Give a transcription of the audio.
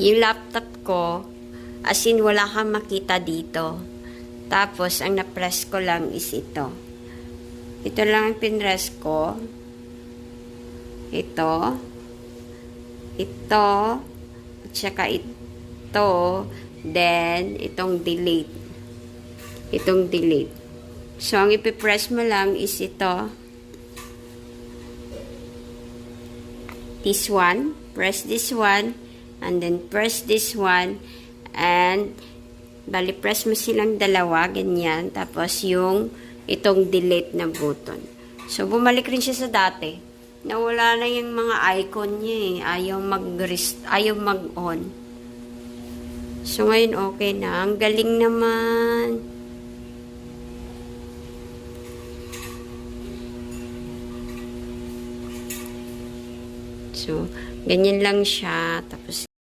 Yung laptop ko, as in wala kang makita dito. Tapos, ang na-press ko lang is ito. Ito lang ang pinress ko. Ito. Ito. At saka ito. Then, itong delete. Itong delete. So, ang ipipress mo lang is ito. This one. Press this one. And then, press this one. And, bali, press mo silang dalawa. Ganyan. Tapos, yung itong delete na button. So, bumalik rin siya sa dati. Nawala na yung mga icon niya eh. Ayaw mag-on. So, ngayon okay na. Ang galing naman. So, ganyan lang siya. Tapos,